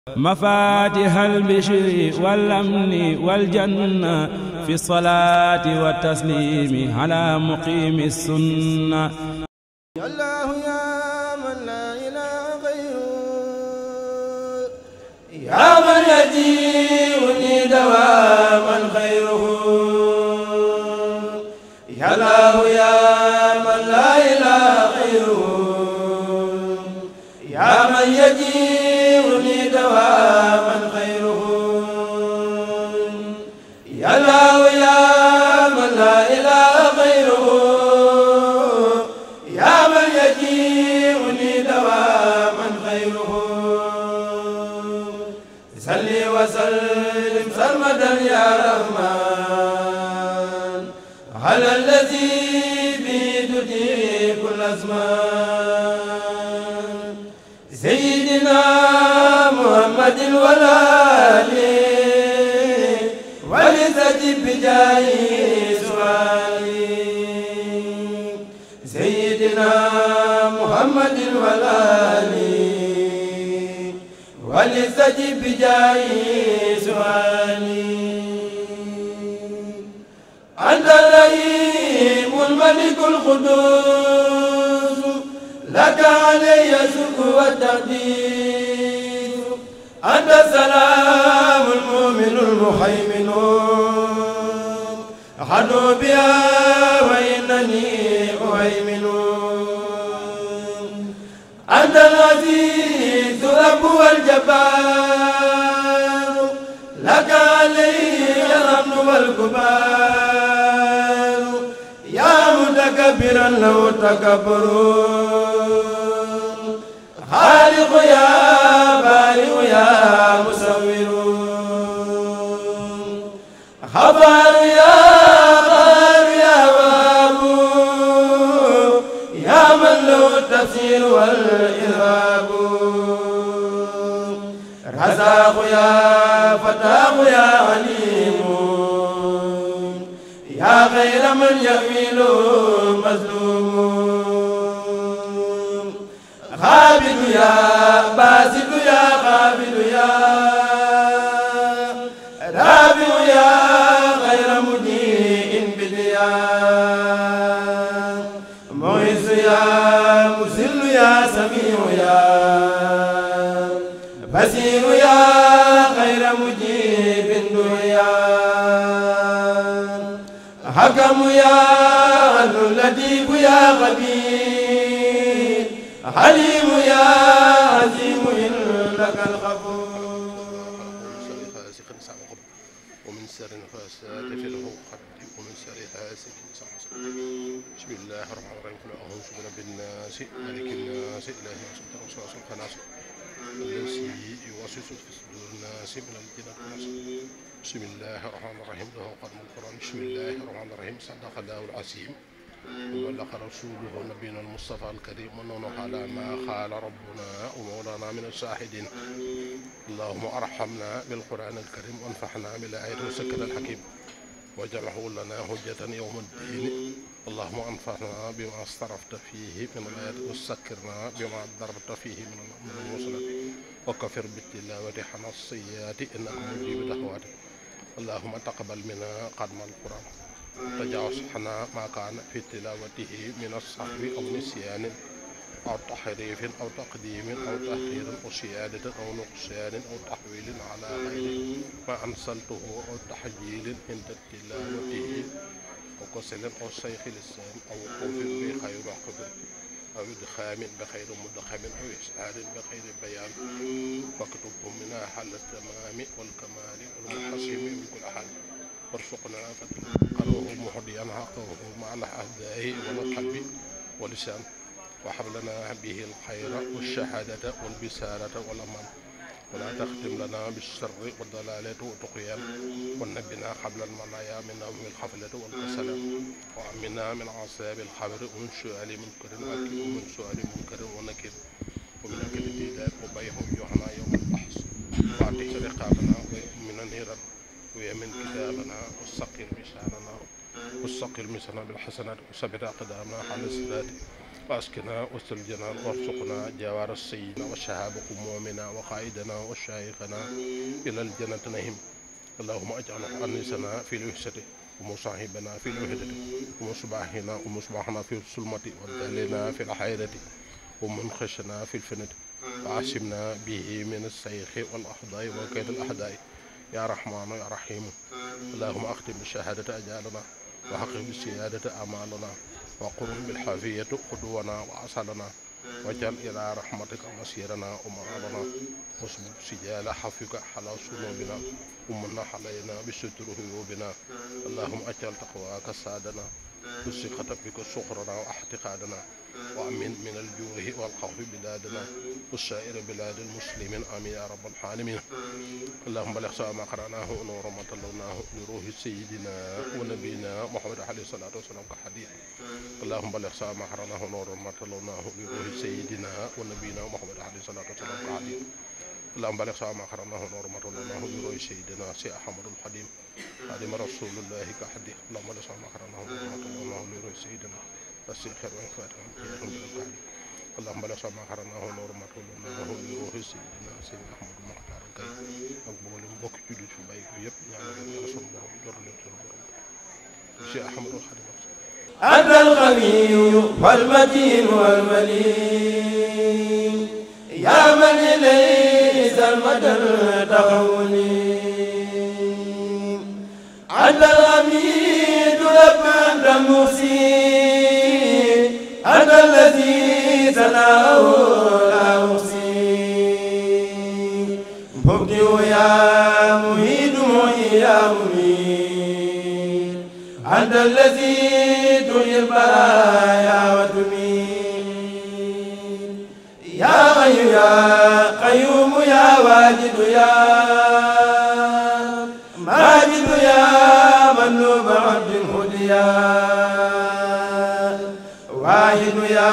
مفاتيح البشر والأمن والجنة في الصلاة والتسليم على مقيم السنة. يا الله يا من لا إله غيره، يا من يجيبني دواما خيره. يا الله يا من لا إله غيره، يا من يجيبني دواما خيره. يا الله يا من لا إله غيره، يا من يجيبني دواما خيره. صل وسلم سرمدا يا رحمن على الذي بيده كل أزمان، سيدنا محمد والآل ولتجب بجاهه سؤالي. سيدنا محمد والآل ولتجب بجاهه سؤالي. أنت الرحيم الملك القدوس، لك علي الشكر والتقدير. أنت السلام المؤمن المهيمن، أحد بها وإنني أهيمن. أنت العزيز رب والجبار، لك علي الأمن والكبار. يا متكبرا لو تكبرون، خالق يا بارئ يا مصور. خبر يا غار يا واب، يا من له التفسير والإرهاب. رزاق يا فتاح يا عليم، يا غير من يميل مظلوم. خابد يا باسط يا خابد يا رابع يا غير مدين بديان. معز يا مسل يا سميع يا بصير يا غير مجيب دنيا. حكم يا لطيف يا خبير، حليم يا عظيم إنك الغفور. ومن شر النفاثات في العقد ومن شر حاسد إذا حسد. بسم الله الرحمن الرحيم. قل أعوذ برب الناس ملك الناس إله الناس وسواس الخناس الذي يوسوس في صدور الناس من الجنة والناس. بسم الله الرحمن الرحيم. له قدم القرآن. بسم الله الرحمن الرحيم. صدق الله العظيم وبلغ رسوله نبينا المصطفى الكريم ونحن على ما قال ربنا ومولانا من الشاهدين. اللهم ارحمنا بالقرآن الكريم وانفعنا بالآيات والذكر الحكيم واجعله لنا حجة يوم الدين. اللهم انفعنا بما استرفت فيه من الآيات وذكرنا بما ضربت فيه من المرسلات وكفر بالتلاوة عن السيئات إنك مجيب دعوات. اللهم تقبل منا قدم القرآن، تجاوز عنا ما كان في تلاوته من الصحو أو نسيان أو تحريف أو تقديم أو تأخير أو زيادة أو نقصان أو تحويل على غير ما أنزلته أو تحجيل عند تلاوته أو كسل أو شيخ لسان أو خوف بخير عقب أو إدخام بخير مدخم أو إسعاد بخير بيان. فاكتبه منا حل التمام والكمال والمحسن من كل حال. وارزقنا فتقره محضيا حقه مع الأعداء والقلب واللسان. وهب لنا به الخير والشهادة والبسالة والأمان. ولا تختم لنا بالشر والضلالة والطغيان. ونبنا قبل المنايا من نوم الحفلة والكسل. وأمنا من عذاب القبر ومن سؤال منكر ومن سؤال منكر ونكر ومن أكل الديدان وبيع جوعنا يوم البحث. وأعتق رقابنا من النيران ويمن كتابنا والسقي ميزاننا والسقي الميزان بالحسنات وثبت أقدامنا على الصراط واسكنا وسط الجنان وارزقنا جوار السيدنا والشهاب قمومنا وقائدنا وشايخنا إلى الجنة نهم. اللهم اجعل أنيسنا في الوحشة ومصاحبنا في الوحدة ومصباحنا في الظلمة ودلنا في الحيرة ومنخشنا في الفند وعصمنا به من السيخ والأحضاء وكيد الأحداء يا رحمن يا رحيم. اللهم أختم بالشهادة أجالنا وحقق بالسيادة أمالنا وقرن بالحافية قدونا وأصلنا واجعل إلى رحمتك مسيرنا ومرالنا واصبب سجال حفظك على صنوبنا ومن علينا بستر عيوبنا. اللهم اجعل تقواك سادنا والثقة بك سخرنا واحتقادنا وأمن من الجوع والخوف بلادنا وسائر بلاد المسلمين آمين يا رب العالمين. اللهم بلغ سواء ما قرأناه ونور ما تلوناه لروح سيدنا ونبينا محمد عليه الصلاة والسلام كحديث. اللهم بلغ سواء ما قرأناه ونور ما تلوناه لروح سيدنا ونبينا محمد عليه الصلاة والسلام كحديث. اللهم بلغ سواء ما قرأناه ونور ما تلوناه لروح سيدنا سي أحمد الحديم خادم رسول الله كحديث. اللهم بلغ سواء ما قرأناه ونور ما تلوناه لروح سيدنا الشيخ الفاتح. اللهم بلغ سواء ما قرأناه ونور ما تلوناه لروح سيدنا سي أحمد المختار kay ak mboolem mbokk jullit fi bàyyi ko yëpp ñaanal leen yàlla sunu borom jor leen sunu borom Cheikh Ahmadou Khadim أنت الغني والمتين والمليم يا من إليه المدى تغوني أنت الحميد رب أنت المحسن أنت الذي ثناؤه لا أحصي مبدئ يا مهيد معي يا مميت أنت الذي تحيي البرايا وتميت يا حي يا قيوم يا واجد يا ماجد يا منوب عبد هديا واحد يا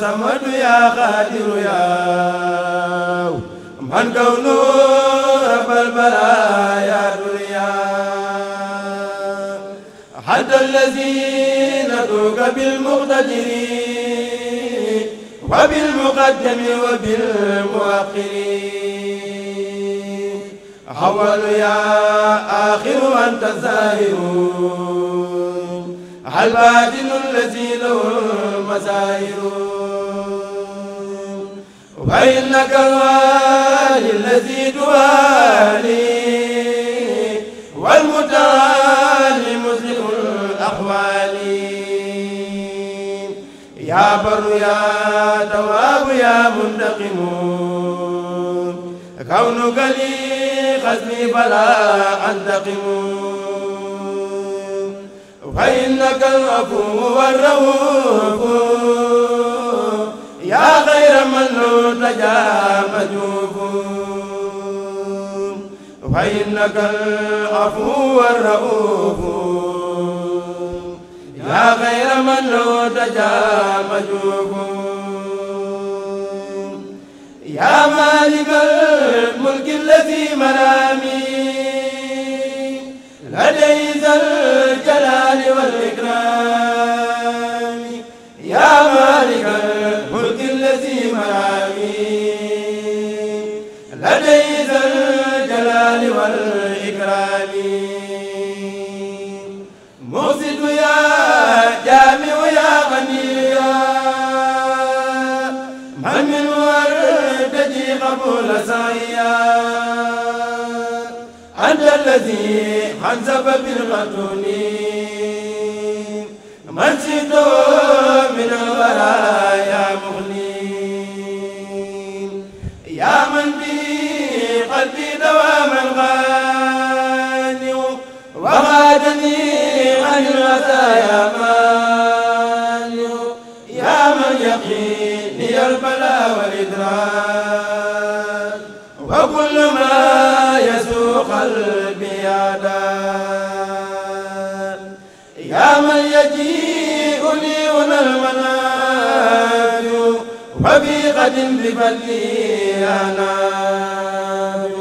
صمد يا قادر يا من كونه رب البرايا دنيا حتى الذين ندعوك بالمقتدرين وبالمقدم وبالمؤخرين أول يا آخر أنت الظاهر الباطن الذي له المظاهر فإنك الوالي الذي توالي والمتعالي مصلح الأحوال يا بر يا تواب يا منتقم كونك لي خزني فلا أنتقم فإنك العفو والرؤوف يا خير من له تجا مجوف فإنك العفو والرؤوف يا خير من له تجا مجوف يا مالك الملك الذي مرامي لدي ذا الجلال والإكرام يا مالك الملك الذي مرامي لدي ذا الجلال والإكرام مقسط يا جامع يا غني من من ورتجي قبول سعيا أنت الذي حنزب بالغتون من سيته من الورايا مغنين يا من في قلبي دواما غاني وغادني عن الغثايا ماني يا من يقيني البلاء والإدراك وكل ما يسوء قلبي عدان يا من يجيء لي هنا المنافع وفي غد بفضلي أنام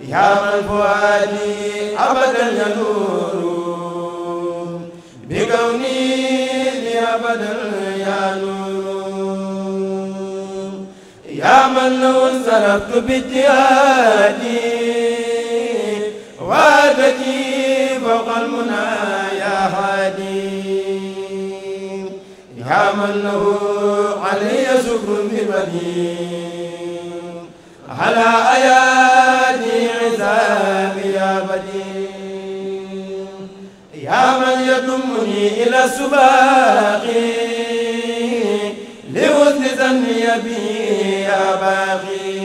يا من فؤادي أبدا ينور بكوني لي أبدا يا نور من لو انصرفت بجهادي وادتي فوق المنى يا هادي يا من له علي شكر ببديع على ايادي عذابي يا بديع يا من يضمني الى السباق لوزن ذني بي يا باغي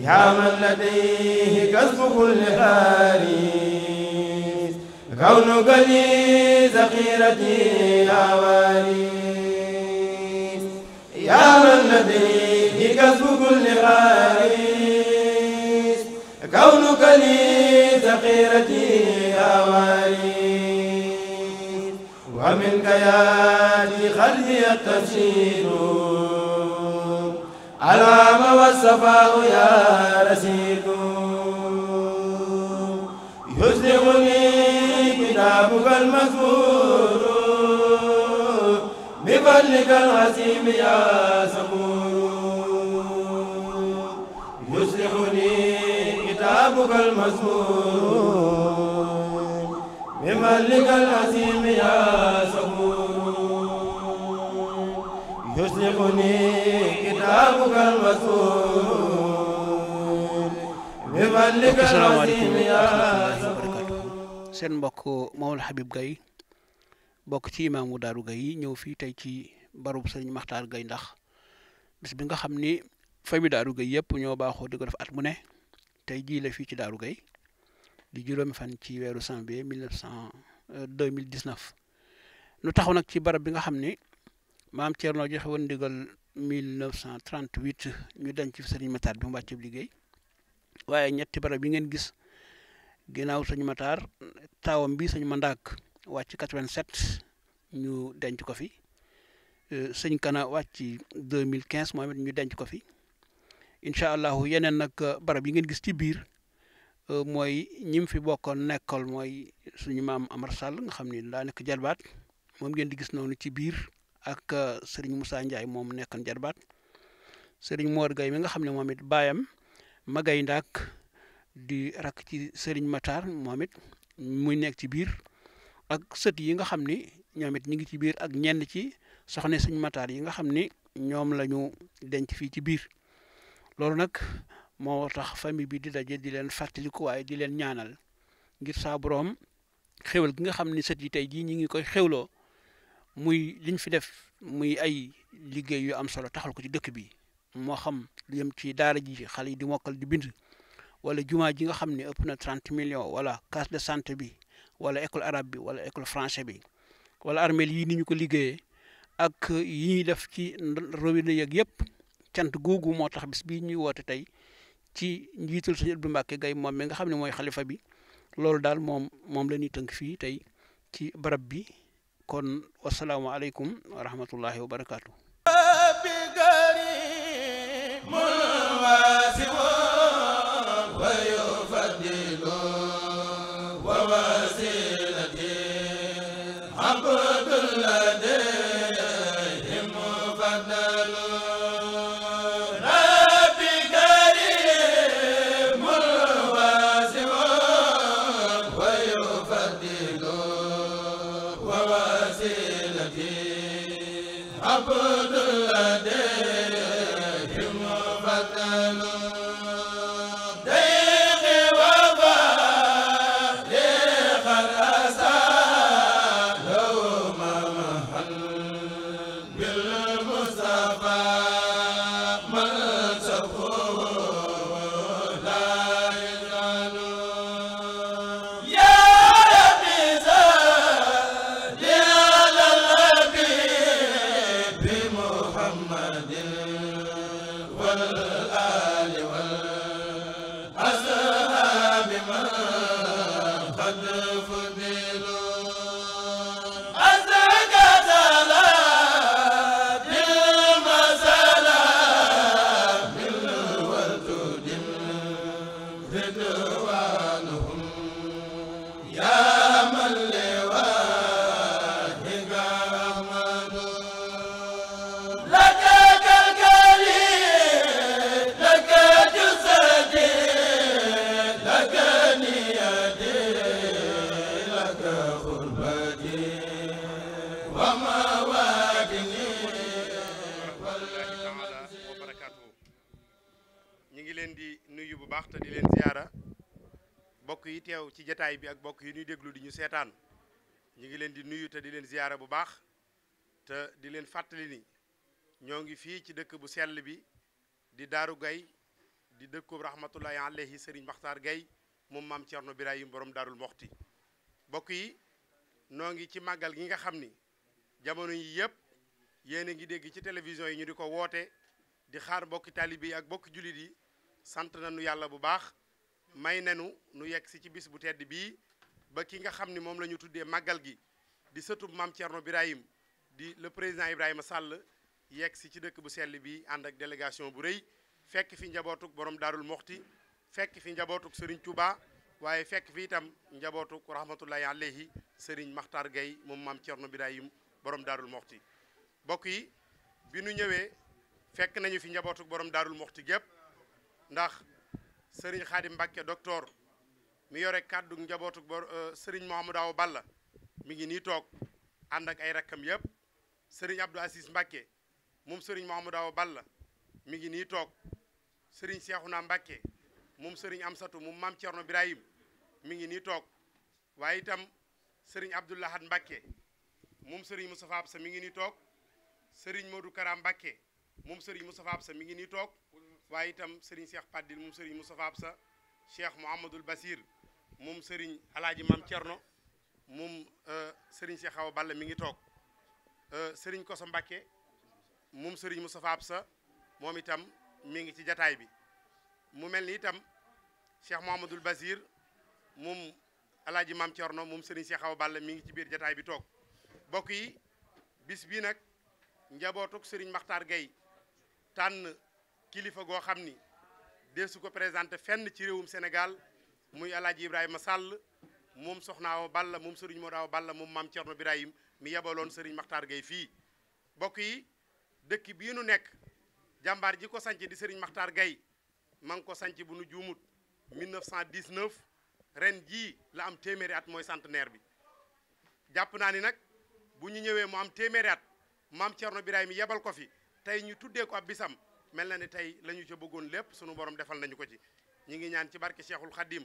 يا من لديه كسب كل حارس كونك لي ذخيرتي يا وارث يا من لديه كسب كل حارس كونك لي ذخيرتي يا وارث ومنك ياتي خلفي التفسير العام والصفاء يا رسيد يصدقني كتابك المذكور بفضلك العظيم يا صبور يصلحني كتابك المذكور بفضلك العظيم يا صبور يصلحني كتابك المذكور بفضلك العظيم يا صبور. seen mbokk Mawal Habib Gaye bokk ci imaamu Daaru Gaye ñëw fii tey ci barub Sëriñ Maxtaar Gaye ndax bis bi nga xam ni famille Daaru Gaye yëpp ñoo baaxoo di ko def at mu ne tey jii la fii ci Daaru Gaye di juróomi fan ci weeru janvier 2019 nu taxaw nag ci barab bi nga xam ni maam Thierno joxe woon ndigal 1938 ñu denc fi Sëriñ Maxtaar bi mu wàcc liggéey waaye ñetti barab yi ngeen gis ginnaaw Sëñ Maxtaar taawam bi Sëñ Mandaak wàcc 87 ñu denc ko fi Sëñ Kana wàcc 2015 moom it ñu denc ko fi incha allahu yeneen nag barab yi ngeen gis ci biir mooy ñim fi bokkoon nekkal mooy suñu maam Amar Sall nga xam ni daa nekk jarbaat moom ngeen di gis noonu ci biir ak Sëriñ Moussa Ndiaye moom nekkoon jarbaat Sëriñ Mor Gaye mi nga xam ne moom it baayam Magay Ndaak di rakk ci Sëriñ Maxtaar moom it muy nekk ci biir ak sët yi nga xam ni ñoom it ñu ngi ci biir ak ñenn ci soxna Sëriñ Maxtaar yi nga xam ni ñoom la ñu denc fii ci biir loolu nag moo tax famille bi di daje di leen fàttaliku waaye di leen ñaanal ngir saa borom xéwal gi nga xam ni sët yi tey jii ñu ngi koy xéwloo muy liñ fi def muy ay liggéey yu am solo taxal ko ci dëkk bi moo xam lu yem ci daara ji xale yi di mokkal di bind wala jumaa ji nga xam ne ëpp na 30 millions wala case de santé bi wala école arabe bi wala école français bi wala armeel yi ni ñu ko liggéeyee ak yi ñuy def ci robinet yeeg yëpp cant googu moo tax bis bii ñuy woote tey ci njiitul Sëñ Abdou Mbacke Gaye moom mi nga xam ne mooy xalifa bi loolu daal moom la ñuy tënk fii tey ci barab bi kon wasalaamualeykum wa rahmatullahi wa barakaatu. لك الكريم ngi leen di nuyu bu baax te di leen ziyaara bokk yi teew ci jataay bi ak bokk yi ñuy déglu di ñu seetaan ñu ngi leen di nuyu te di leen ziyaara bu baax te di leen fàttali ni ñoo ngi fii ci dëkk bu sell bi di Daaru Gay di dëkkub rahmatullahi alayhi Serigne Makhtar Gay moom maam Thierno Birahim borom Daarul Moxti bokk yi noo ngi ci màggal gi nga xam ni jamono yi yëpp yéen a ngi dégg ci télévision yi ñu di ko woote di xaar bokki taalibe yi ak bokki jullit yi sant nañu yàlla bu baax may nenu nu yegg si ci bis bu tedd bii ba ki nga xam ni moom la ñu tuddee màggal gi di sëtub maam Thierno Birahim di le président Ibrahima Sall yegg si ci dëkk bu sell bi ànd ak délégation bu rëy fekk fi njabootuk borom Daarul Moxti fekk fi njabootuk Serigne Touba waaye fekk fi itam njabootuk rahmatullahi alayhi Serigne Makhtar Gueye moom maam Thierno Birahim borom Daarul Moxti bokk yi bi nu ñëwee fekk nañu fi njabootuk borom Daarul Moxti gépp ndax Serigne Khadim Mbacke docteur mi yore kàddu njabootuk Serigne Mouhamadou Awa Balla mi ngi nii toog ànd ak ay rakkam yëpp Serigne Abdou Assis Mbacke moom Serigne Mouhamadou Awa Balla mi ngi nii toog Serigne Cheikhouna Mbacke moom Serigne Amsatou moom maam Thierno Birahim mi ngi nii toog waaye itam Serigne Abdou Lahad Mbacke moom Serigne Moustapha Absa mi ngi nii toog Serigne Modou Kara Mbacke moom Serigne Moustapha Absa mi ngi nii toog waaye itam Serigne Cheikh Padil moom Serigne Moustapha Absa Cheikh Mouhamadoul Basir moom Serigne Alaaji Maam Thierno moom Serigne Cheikh Awa Balla mi ngi toog Serigne Koso Mbacke moom Serigne Moustapha Absa moom itam mi ngi ci jataay bi mu mel ni itam Cheikh Mouhamadoul Basir moom Alaaji Maam Thierno moom Serigne Cheikh Awa Balla mi ngi ci biir jataay bi toog bokk yi bis bii nag njabootuk Serigne Makhtar Gueye tànn kilifa goo xam ni deesu ko présenté fenn ci réewum Sénégal muy Alaaji Ibrahima Sall moom Soxna Awa Balla moom Serigne Modou Awa Balla moom maam Thierno Birahim mi yebaloon Serigne Makhtar Gueye fii bokk yi dëkk bii nu nekk jàmbaar ji ko sanc di Serigne Makhtar Gueye ma ngi ko sanc bu nu juumut 1919 ren jii la am téeméeri at mooy centenaire bi jàpp naa ni nag bu ñu ñëwee mu am téeméeri at maam Thierno Birahim yebal ko fi tey ñu tuddee ko ab bisam mel na ni tey la ñu ca bëggoon lépp sunu borom defal nañu ko ci ñi ngi ñaan ci barke Cheikhul Khadim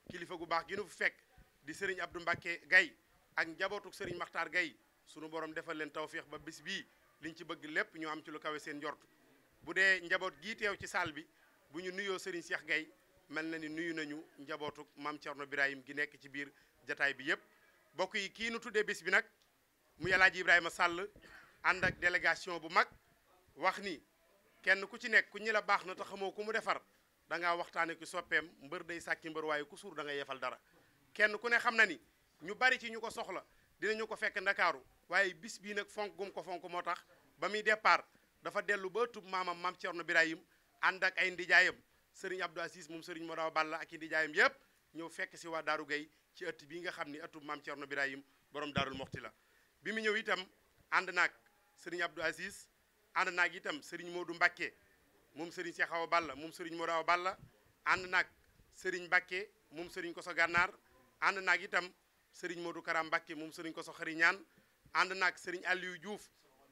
kilifa gu baax gi nu fi fekk di Serigne Abdou Mbacke Gueye ak njabootuk Serigne Makhtar Gueye sunu borom defal leen tawféex ba bis bii liñ ci bëgg lépp ñu am ci lu kawe seen njort bu dee njaboot gii teew ci salle bi bu ñu nuyoo Serigne Cheikh Gueye mel na ni nuyu nañu njabootuk maam Thierno Birahim gi nekk ci biir jataay bi yépp bokk yi kii nu tuddee bis bi nag mu Alaaji Ibrahima Sall ànd ak délégation bu mag wax ni kenn ku ci nekk ku ñi la baax na te xamoo ku mu defar da ngaa waxtaane ki soppeem mbër day sàkki mbër waaye ku suur da nga yefal dara kenn ku ne xam na ni ñu bari ci ñu ko soxla dinañu ko fekk ndakaaru waaye bis bii nag fonk gum ko fonk moo tax ba muy départ dafa dellu ba tub maamam maam Thierno Birahim ànd ak ay ndijaayam Serigne Abdou Assis moom Serigne Modou Awa Balla ak i ndijaayam yëpp ñëw fekk si waa Daaru Gay ci ëtt bii nga xam ni ëttub maam Thierno Birahim borom Daarul Moxti la bi mu ñëw itam ànd naag Serigne Abdou Assis ànd naag itam Serigne Modou Mbacke moom Serigne Cheikh Awa Balla moom Serigne Modou Awa Balla ànd naag Serigne Mbacke moom Serigne Koso Gànnaar ànd naag itam Serigne Modou Kara Mbacke moom Serigne Koso Xari Ñaan ànd naag Serigne Aliou Diouf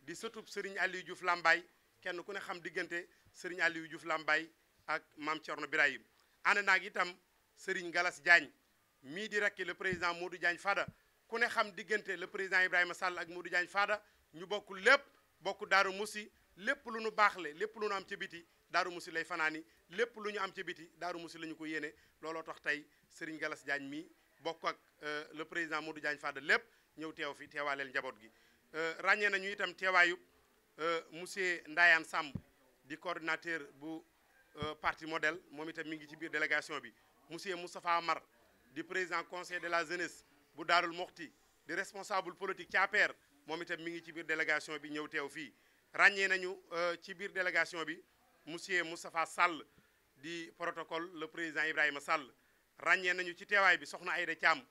di sëtub Serigne Aliou Diouf Lambaye kenn ku ne xam diggante Serigne Aliou Diouf Lambaye ak maam Thierno Birahim ànd naag itam Serigne Galas Diagne mii di rakki le président Modou Diagne Fada ku ne xam diggante le président Ibrahima Sall ak Modou Diagne Fada ñu bokk lépp bokk Daaru Musi lépp lu nu baaxle lépp lu nu am ca biti Daaru Musi lay fanaani lépp lu ñu am ca biti Daaru Musi la ñu ko yéene looloo tax tey Serigne Galas Diagne mii bokk ak le président Modou Diagne Fada lépp ñëw teew fi teewaaleel njaboot gi ràññee nañu itam teewaayu monsieur Ndayane Samb di coordinateur bu parti modèle moom itam mi ngi ci biir délégation bi monsieur Moustapha Amar di président conseil de la jeunesse bu Daarul Moxti di responsable politique ci APR moom itam mi ngi ci biir délégation bi ñëw teew fii ràññee nañu ci biir délégation bi monsieur Moustapha Sall di protocole le président Ibrahima Sall ràññee nañu ci teewaay bi soxna Aïda Thiam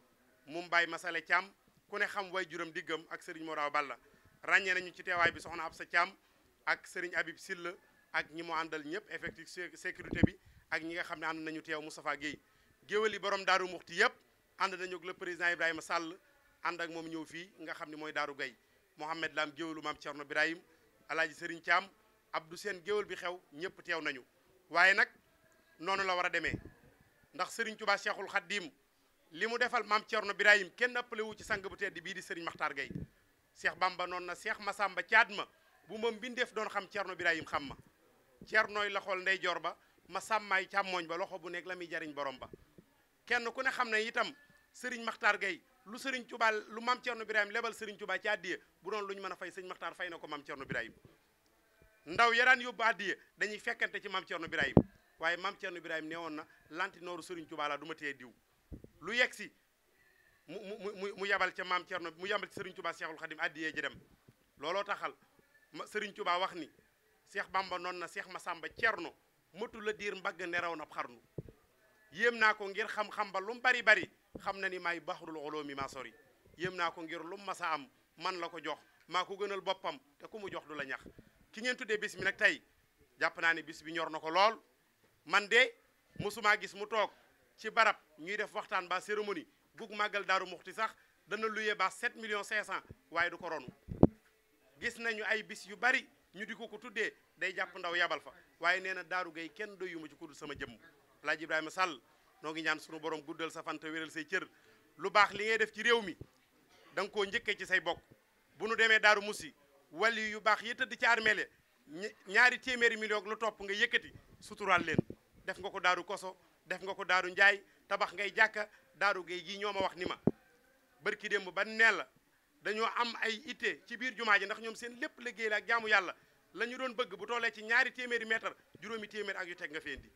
moom Baye Masale Thiam ku ne xam way juram diggam ak Serigne Modou Awa Balla ràññee nañu ci teewaay bi soxna Absa Thiam ak Serigne Habib Silla ak ñi mu àndal ñëpp effectif sécurité bi ak ñi nga xam ne ànd nañu teew Moustapha Guèye géwél yi borom Daaru Muxti yëpp ànd nañu ak le président Ibrahima Sall ànd ak moom ñëw fii nga xam ne mooy Daaru Gay Mohamed Lam géwélu maam Thierno Birahim Alaaji Serigne Thiam Abdou Seen géwél bi xew ñëpp teew nañu waaye nag noonu la war a demee ndax Serigne Touba Cheikhul Khadim li mu defal maam Thierno Birahim kenn ëppale wu ci sang bu tedd bii di Serigne Makhtar Gueye Cheikh Bamba noonu na Cheikh Massamba caat ma bu ma mbindeef doon xam Thierno Birahim xam ma Thiernoy la xool ndeyjoor ba ma sàmmaay càmmooñ ba loxo bu nekk la muy jariñ borom ba kenn ku ne xam ne itam Serigne Makhtar Gueye lu Serigne Touba lu maam Thierno Birahim lebal Serigne Touba ci àddiya bu doon lu ñu mën a fay Serigne Makhtar fay na ko maam Thierno Birahim ndaw yaraan yóbbu àddiya dañuy fekkante ci maam Thierno Birahim waaye maam Thierno Birahim nee woon na lanti nooru Serigne Touba la du ma téye diw lu yegg si mu yabal ca maam Thierno mu yabal ci Serigne Touba Cheikhul Khadim addiyee ji dem looloo taxal Serigne Touba wax ni Cheikh Bamba noonu na Cheikh Massamba Thierno mëtu la diir mbagg neraw na xarnu yéem naa ko ngir xam-xam ba lu mu bari bari xam na ni maay baxrul ulumi maa sori yéem naa ko ngir lu mu masa am man la ko jox maa ko gënal boppam te ku mu jox du la ñax ki ngeen tuddee bis bi nag tey jàpp naa ne bis bi ñor na ko lool man de mosumaa gis mu toog ci barab ñuy def waxtaan ba cérémonie gug màggal Daaru Muxti sax dana luyee ba 7,500,000 waaye du ko ronu gis nañu ay bis yu bari ñu di ko tuddee day jàpp ndaw yabal fa waaye nee na Daaru Gay kenn doyuma ci ku dul sama jëmm Alaaji Ibrahima Sall noo ngi ñaan sunu borom guddal sa fan te wéral say cër lu baax li ngay def ci réew mi da nga koo njëkkee ci say bokk bu nu demee Daaru Musi wali yu baax yi tëdd ci armeele ñaari téeméeri million lu topp nga yëkkati suturaal leen def nga ko Daaru Koso def nga ko Daaru Njaay tabax ngay jàkka Daaru Gay gii ñoo ma wax ni ma barki démb ba nee la dañoo am ay itte ci biir jumaa ji ndax ñoom seen lépp liggéey la ak jaamu yàlla la ñu doon bëgg bu tollee ci ñaari téeméeri mètre juróomi téeméer ak yu teg nga feen di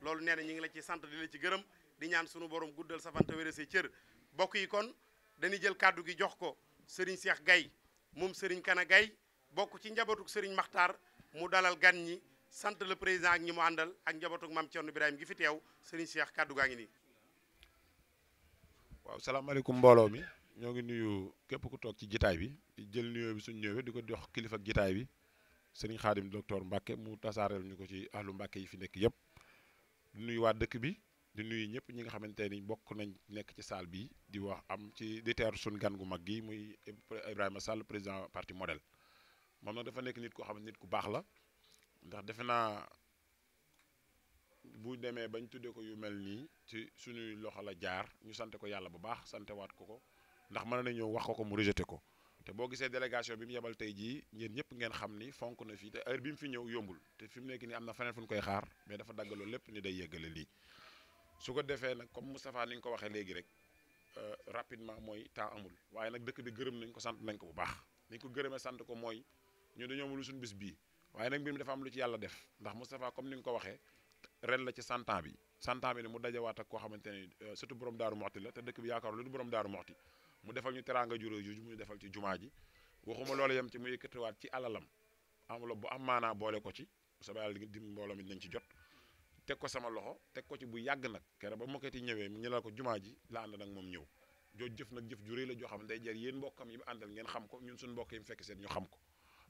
loolu nee na ñu ngi la ci sant di la ci gërëm di ñaan sunu borom guddal sa fan te wéral say cër bokk yi kon dañuy jël kàddu gi jox ko Serigne Cheikh Gaye moom Serigne Kana Gaye bokk ci njabootuk Serigne Makhtar mu dalal gan ñi sant le président ak ñi mu àndal ak njabootuk maam Thierno Birahim gi fi teew Serigne Cheikh kàddu gaa ngi nii. waaw salaamaaleykum mbooloo mi ñoo ngi nuyu képp ku toog ci jitaay bi di jël nuyoo bi suñu ñëwee di ko jox kilifa ak jitaay bi Serigne Khadim docteur Mbacke mu tasaareel ñu ko ci ahlu Mbacke yi fi nekk yëpp di nuyu waa dëkk bi di nuyu ñëpp ñi nga xamante ni bokk nañ nekk ci salle bi di wax am ci di teeru suñu gan gu mag gi muy Ibrahima Sall président parti modèle moom nag dafa nekk nit koo xam ne nit ku baax la ndax defe naa bu demee bañ tuddee ko yu mel nii ci suñuy loxo la jaar ñu sante ko yàlla bu baax sante waat ko ndax mën na ñëw wax ko mu rejeté ko te boo gisee délégation bi mu yebal tey jii ñeen ñëpp ngeen xam ni fonk na fii te heure bi mu fi ñëw yombul te fi mu nekk nii am na feneen fu ñu koy xaar mais dafa daggaloo lépp ni day yeggale lii su ko defee nag comme Moustapha ni nga ko waxee léegi rek rapidement mooy temps amul waaye nag dëkk bi gërëm nañ ko sant nañ ko bu baax ni ko gërëmee sant ko mooy ñu dañoo amul suñu bis bii waaye nag mbir mi dafa am lu ci yàlla def ndax Moustapha comme ni nga ko waxee ren la ci 100 ans bi 100 ans bi ne mu dajawaat ak koo xamante ni surtout borom Daaru Moxti la te dëkk bi yaakaar lu du borom Daaru Moxti mu defal ñu teraanga juróo ju mu defal ci jumaa ji waxuma loolu yem ci mu yëkkatiwaat ci alalam enveloppe bu am maanaa boole ko ci sama yàlla di mbooloo mi nañ ci jot teg ko sama loxo teg ko ci bu yàgg nag kere ba mokkati ñëwee mu ñëlal ko jumaa ji la ànd nag moom ñëw joo jëf nag jëf ju rëy la joo xam ne day jar yéen mbokkam yi mu àndal ngeen xam ko ñun suñu mbokk yi mu fekk seen ñu xam ko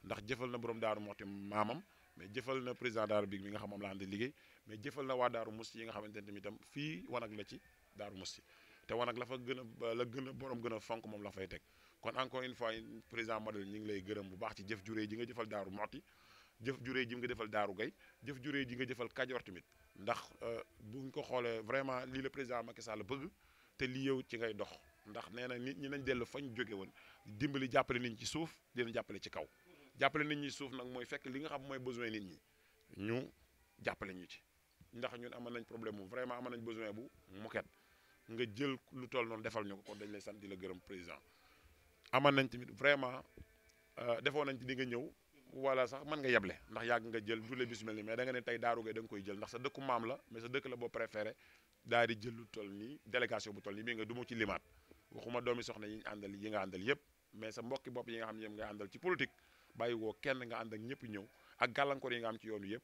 ndax jëfal na borom Daaru Moxti maamam mais jëfal na président Daaru bi mi nga xam moom la ànd liggéey mais jëfal na waa Daaru Musti yi nga xamante ne itam fii wanag la ci Daaru Musti te wanag la fa gën a borom gën a fonk moom la fay teg kon encore une fois président modèle ñu ngi lay gërëm bu baax ci jëf juré ji nga jëfal Daaru Moxti jëf juré ji nga defal Daaru Gay jëf juré ji nga jëfal Kajoor tamit ndax buñ ko xoolee vraiment lii la président Macky Sall bëgg te lii yow ci ngay dox ndax nee na nit ñi nañ dellu fañ jóge woon dimbali jàppale nit ñi ci suuf di leen jàppale ci kaw jàppale nit ñi suuf nag mooy fekk li nga xam mooy besoin nit ñi ñu jàppale ñu ci ndax ñun amoon nañ problème mu vraiment amoon nañ besoin bu moket nga jël lu toll noonu defal ñu ko kon dañ lay sant di la gërëm président amoon nañ tamit vraiment defoon nañ ci di nga ñëw wala sax mën nga yeble ndax yàgg nga jël dule bis mel ni mais da nga ne tey Daaru Gay da nga koy jël ndax sa dëkku maam la mais sa dëkk la boo préféré daal di jël lu toll nii délégation bu toll nii mais nga du ma ci limaat waxuma doomi soxna yi ñu àndal yi nga àndal yëpp mais sa mbokki bopp yi nga xam ne yëpp nga àndal ci politique bàyyi woo kenn nga ànd ak ñëpp ñëw ak gàllankoor yi nga am ci yoonu yëpp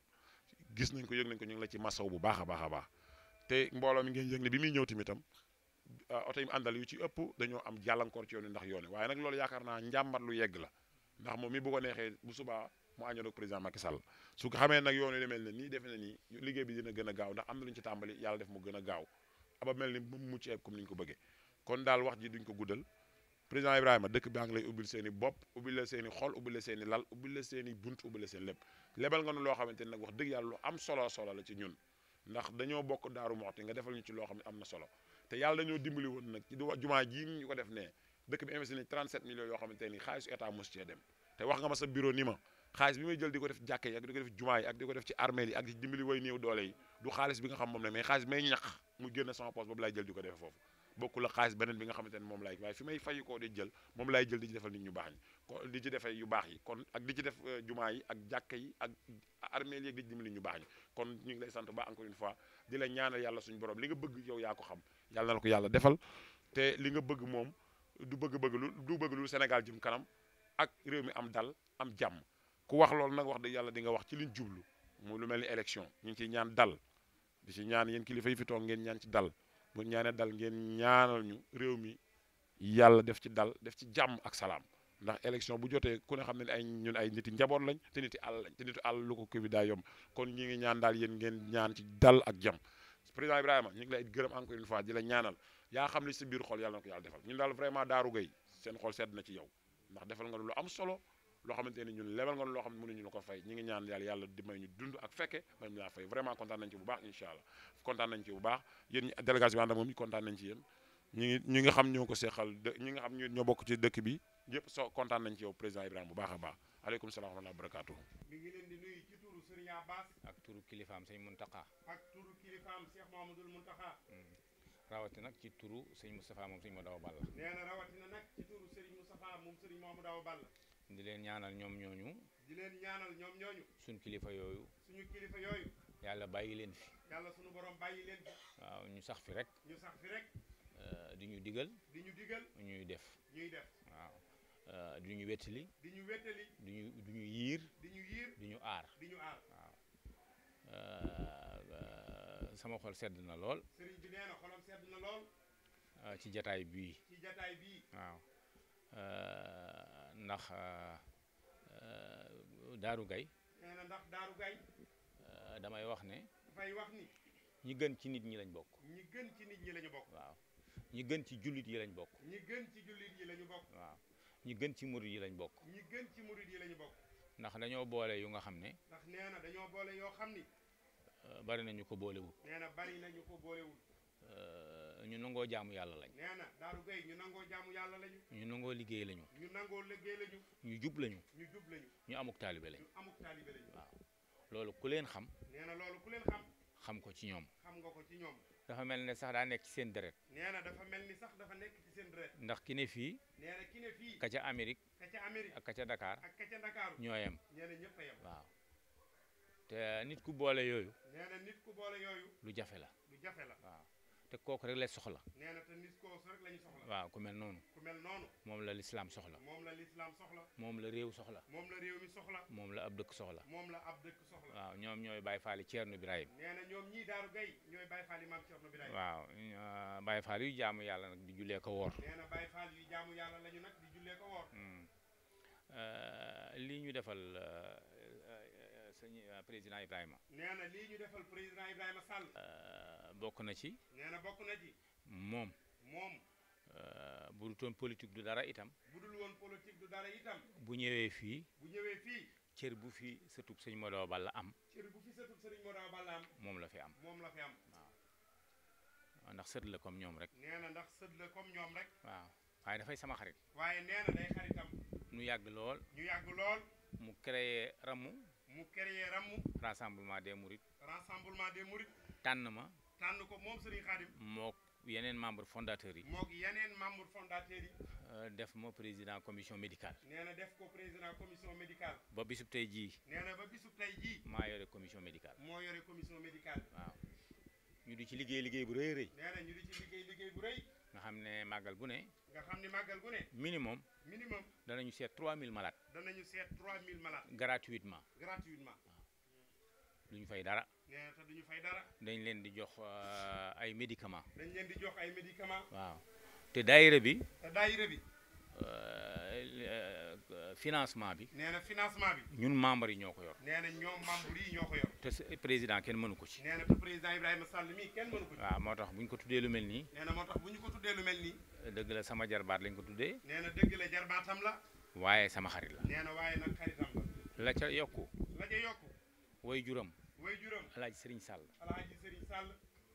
gis nañ ko yëg nañ ko ñu ngi la ci masaw bu baax a baax a baax te mbooloo mi ngeen yëg ne bi muy ñëw tamitam oto yi mu àndal yu ci ëpp dañoo am gàllankoor ci yoonu ndax yoonu waaye nag loolu yaakaar naa njàmbat lu yegg la ndax moom mi bu ko neexee bu subaa mu àndoon ak président Macky Sall su ko xamee nag yoonu demel ne nii defe na nii liggéey bi dina gën a gaaw ndax am na lu ñu ci tàmbali yàlla def mu gën a gaaw aba mel ni mu mucc ayib comme ni ñu ko bëggee kon daal wax ji duñ ko guddal président Ibrahima dëkk baa ngi lay ubbil seen i bopp ubbil la seen i xol ubbil la seen i lal ubbil la seen i bunt ubbil la seen lépp lebal nga nu loo xamante ne nag wax dëgg yàlla lu am solo la ci ñun ndax dañoo bokk Daaru Muxti nga defal ñu ci loo xam ne am na solo te yàlla dañoo dimbali woon nag ci jumaa ji ñu ko def ne dëkk bi investi nañ 37 millions yoo xamante ni xaalisu état mos cee dem te wax nga ma sa bureau ni ma xaalis bi may jël di ko def jàkke yi ak di ko def jumaa yi ak di ko def ci armée yi ak di dimbali way néew doole yi du xaalis bi nga xam moom la mais xaalis bi may ñax mu génn sama poste boobu laay jël di ko defee foofu bokku la xaalis beneen bi nga xamante ne moom laay waaye fi may fayi koo di jël moom laay jël di ci defal nit ñu baax ñi kon di ci defee yu baax yi kon ak di ci def jumaa yi ak jàkka yi ak armée yi ak di ci dimbali ñu baax ñi kon ñu ngi lay sant ba encore une fois di la ñaanal yàlla suñu borom li nga bëgg yow yaa ko xam yàlla na la ko yàlla defal te li nga bëgg moom du bëgg lu Sénégal jëm kanam ak réew mi am dal am jàmm ku wax loolu nag wax dëgg yàlla di nga wax ci liñ jublu mu lu mel ni élection ñu ngi ciy ñaan dal di ci ñaan yéen kilifa yi fi toog ngeen ñaan ci dal bu ñaanee dal ngeen ñaanal ñu réew mi yàlla def ci dal def ci jàmm ak salaam ndax élection bu jotee ku ne xam ne ay ñun ay niti njaboot lañ te niti àll lañ te niti àll lu ko Covid daa yomb kon ñi ngi ñaan daal yéen ngeen ñaan ci dal ak jàmm président Ibrahima ñu ngi lay gërëm encore une fois di la ñaanal yaa xam li si biir xol yàlla na ko yàlla defal ñun daal vraiment Darou Gueye seen xol sedd na ci yow ndax defal nga lu am solo loo xamante ni ñun lebal nga loo xam ne mënuñu la ko fay ñi ngi ñaan yàlla di may ñu dund ak fekke may ñu laa fay vraiment kontaan nañ ci bu baax incha allah kontaan nañ ci bu baax yéen ñi délégation bi ànd ak moom kontaan nañ ci yéen ñi nga xam ñoo ko seexal ñi nga xam ñoo bokk ci dëkk bi yëpp kontaan nañ ci yow président Ibrahima bu baax a baax aleykum salaam wa rahmatulah barakaatu. mi ngi leen di nuyu ci turu Serigne Abbas ak turu kilifaam sëñ Muntaxa ak turu kilifaam Cheikh Mouhamadoul Muntaxa rawati nag ci turu sëñ Moustapha moom sëñ Madaw Balla nee na rawatina nag ci turu Serigne Moustapha moom Serigne Mouhamadoul Balla di leen ñaanal ñoom ñooñu suñu kilifa yooyu yàlla bàyyi leen fi yàlla suñu borom bàyyi leen fi waaw ñu sax fi rek di ñu digal ñuy def waaw di ñu wettali di ñu yiir di ñu aar waaw sama xol sedd na lool sëriñ bi nee na xolam sedd na lool ci jataay bii waaw ndax Darou Gueye nee na ndax Darou Gueye damay wax ne dafay wax ni ñi gën ci nit ñi lañ bokk ñi gën ci nit ñi lañu bokk waaw ñi gën ci jullit yi lañ bokk ñi gën ci jullit yi lañu bokk waaw ñi gën ci murid yi lañ bokk ñi gën ci murid yi lañu bokk ndax dañoo boole yu nga xam ne ndax nee na dañoo boole yoo xam ni bari nañu ko boolewul nee na bari nañu ko boolewul ñu nangoo jaamu yàlla lañ nee na Darou Gueye ñu nangoo jaamu yàlla lañu ñu nangoo liggéey lañu ñu nangoo liggéey lañu ñu jub lañu ñu amuk taalibe lañ waaw loolu ku leen xam nee na loolu ku leen xam ko ci ñoom xam nga ko ci ñoom dafa mel ne sax daa nekk ci seen deret nee na dafa mel ni sax dafa nekk ci seen deret ndax ki ne fii nee na ki ne fii ka ca Amérique ak ka ca Dakar ñoo yem nee na ñëpp a yem waaw te nit ku boole yooyu nee na nit ku boole yooyu lu jafe la waaw te kooku rek la soxla nee na te nit kooku rek lañu soxla waaw ku mel noonu moom la lislaam soxla moom la réew soxla moom la réew mi soxla moom la ab dëkk soxla waaw ñoom ñooy Baye Fall Ceerno Birahim nee na ñoom ñii Darou Gueye ñooy Baye Fall maam Ceerno Birahim waaw Baye Fall yu jaamu yàlla nag di jullee ko woor nee na Baye Fall yu jaamu yàlla lañu nag di jullee ko woor lii ñu defal sëñ président Ibrahima nee na lii ñu defal président Ibrahima Sall bokk na ci nee na bokk na ci moom bu dul toon politique du dara itam bu dul woon politique du dara itam bu ñëwee fii cër bu fi sëtub sëñ Madaw Balla am moom la fi am waaw ndax sët la comme ñoom rek nee na ndax sët la comme ñoom rek waaw waaye dafay sama xarit waaye nee na day xaritam ñu yàgg lool mu créé ramu rassemblement des mourides tànn ma ko moom Serigne Khadim mook yeneen membre fondateurs yi def ma président commission médicale nee na def ko président commission médicale ba bisub tey jii maa yore commission médicale moo yore commission médicale waaw ñu di ci liggéey bu rëy nee na ñu di ci liggéey bu rëy nga xam ne màggal gu ne minimum danañu seet 3000 malades gratuitement waaw duñu fay dara nee na te duñu fay dara dañ leen di jox ay médicaments waaw te daayira bi financement bi nee na financement bi ñun membres yi ñoo ko yor nee na ñoom membres yi ñoo ko yor te président kenn mënu ko ci nee na te président Ibrahima Sall mii kenn mënu ko ci waaw moo tax bu ñu ko tuddee lu mel nii nee na moo tax bu ñu ko tuddee lu mel nii dëgg la sama jarbaat lañ ko tuddee nee na dëgg la jarbaatam la waaye sama xarit la nee na waaye nag xaritam la ca yokku way juram way juróom Alaaji Sëriñ Sall Alaaji Sëriñ Sall